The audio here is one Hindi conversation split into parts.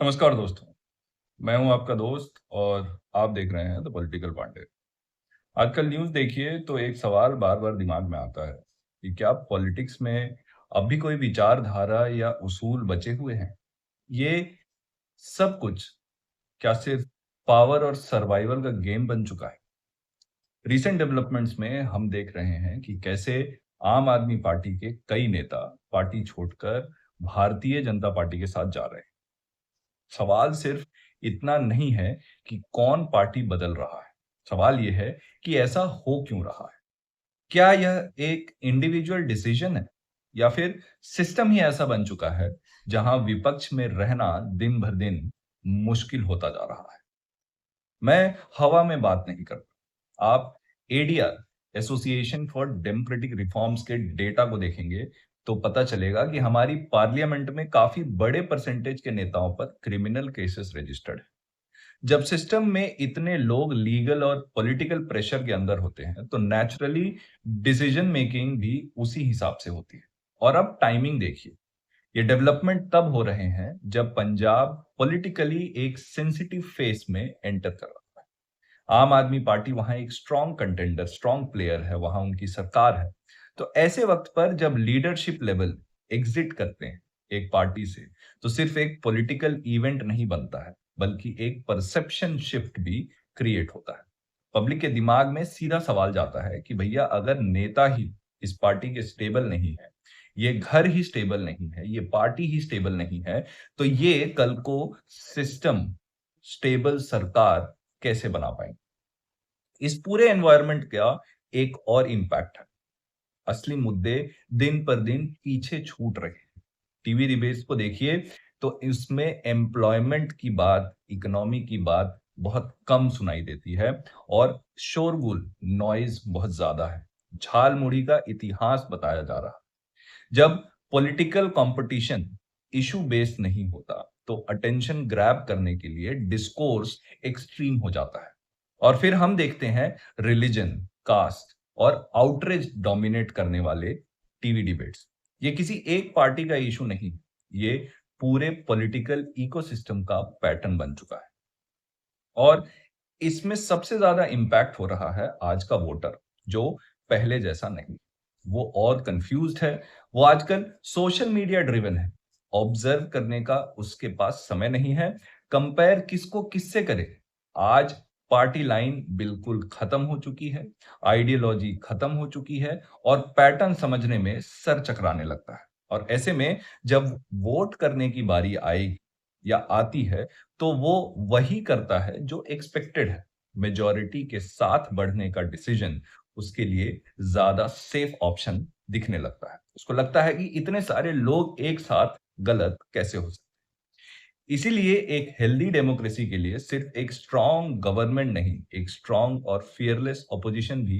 नमस्कार दोस्तों, मैं हूं आपका दोस्त और आप देख रहे हैं द पॉलिटिकल पांडे। आजकल न्यूज़ देखिए तो एक सवाल बार-बार दिमाग में आता है कि क्या पॉलिटिक्स में अब भी कोई विचारधारा या उसूल बचे हुए हैं? ये सब कुछ क्या सिर्फ पावर और सर्वाइवल का गेम बन चुका है? रीसेंट डेवलपमेंट्स में हम देख रहे हैं कि कैसे आम आदमी पार्टी के कई नेता पार्टी छोड़कर भारतीय जनता पार्टी के साथ जा रहे हैं। सवाल सिर्फ इतना नहीं है कि कौन पार्टी बदल रहा है। सवाल यह है कि ऐसा हो क्यों रहा है? क्या यह एक इंडिविजुअल डिसीजन है या फिर सिस्टम ही ऐसा बन चुका है जहां विपक्ष में रहना दिन भर दिन मुश्किल होता जा रहा है? मैं हवा में बात नहीं करता। आप ADR association for democratic reforms के डेटा को देखेंगे तो पता चलेगा कि हमारी पार्लियामेंट में काफी बड़े परसेंटेज के नेताओं पर क्रिमिनल केसेस रजिस्टर्ड है। जब सिस्टम में इतने लोग लीगल और पॉलिटिकल प्रेशर के अंदर होते हैं तो नेचुरली डिसीजन मेकिंग भी उसी हिसाब से होती है। और अब टाइमिंग देखिए, ये डेवलपमेंट तब हो रहे हैं जब पंजाब पॉलिटिकली एक सेंसिटिव फेस में एंटर कर रहा है। आम आदमी पार्टी वहां एक स्ट्रॉन्ग कंटेंडर, स्ट्रॉन्ग प्लेयर है, वहां उनकी सरकार है। तो ऐसे वक्त पर जब लीडरशिप लेवल एग्जिट करते हैं एक पार्टी से, तो सिर्फ एक पॉलिटिकल इवेंट नहीं बनता है, बल्कि एक परसेप्शन शिफ्ट भी क्रिएट होता है। पब्लिक के दिमाग में सीधा सवाल जाता है कि भैया अगर नेता ही इस पार्टी के स्टेबल नहीं है, ये घर ही स्टेबल नहीं है, ये पार्टी ही स्टेबल नहीं है, तो ये कल को सिस्टम स्टेबल सरकार कैसे बना पाएंगे? इस पूरे एनवायरनमेंट का एक और इम्पैक्ट है। असली मुद्दे दिन पर दिन पीछे छूट रहे हैं। टीवी डिबेट्स को देखिए तो इसमें एम्प्लॉयमेंट की बात, इकोनॉमी की बात बहुत कम सुनाई देती है और शोरगुल, नॉइज बहुत ज्यादा है। झाल मुड़ी का इतिहास बताया जा रहा है। जब पॉलिटिकल कंपटीशन इशू बेस्ड नहीं होता तो अटेंशन ग्रैब करने के लिए डिस्कोर्स एक्सट्रीम हो जाता है। और फिर हम देखते हैं रिलीजन, कास्ट और आउटरीच डोमिनेट करने वाले टीवी डिबेट्स। ये किसी एक पार्टी का इशू नहीं, ये पूरे पॉलिटिकल इकोसिस्टम का पैटर्न बन चुका है। और इसमें सबसे ज्यादा इंपैक्ट हो रहा है आज का वोटर, जो पहले जैसा नहीं, वो और कंफ्यूज्ड है। वो आजकल सोशल मीडिया ड्रिवन है। ऑब्जर्व करने का उसके पास समय नहीं है। कंपेयर किसको किससे करे? आज पार्टी लाइन बिल्कुल खत्म हो चुकी है, आइडियोलॉजी खत्म हो चुकी है और पैटर्न समझने में सर चकराने लगता है। और ऐसे में जब वोट करने की बारी आएगी या आती है, तो वो वही करता है जो एक्सपेक्टेड है। मेजॉरिटी के साथ बढ़ने का डिसीजन उसके लिए ज्यादा सेफ ऑप्शन दिखने लगता है। उसको लगता है कि इतने सारे लोग एक साथ गलत कैसे हो सकते हैं। इसीलिए एक हेल्दी डेमोक्रेसी के लिए सिर्फ एक स्ट्रांग गवर्नमेंट नहीं, एक स्ट्रांग और फियरलेस ऑपोजिशन भी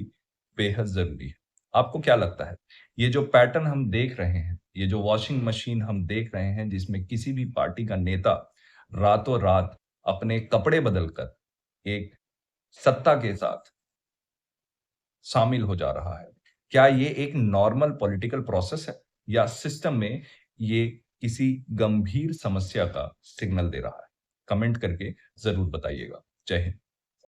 बेहद जरूरी है। आपको क्या लगता है? ये जो पैटर्न हम देख रहे हैं, ये जो वॉशिंग मशीन हम देख रहे हैं जिसमें किसी भी पार्टी का नेता रातों रात अपने कपड़े बदलकर एक सत्ता के साथ शामिल हो जा रहा है। क्या ये एक नॉर्मल पॉलिटिकल प्रोसेस है या सिस्टम में ये किसी गंभीर समस्या का सिग्नल दे रहा है? कमेंट करके ज़रूर बताइएगा। जय हिंद।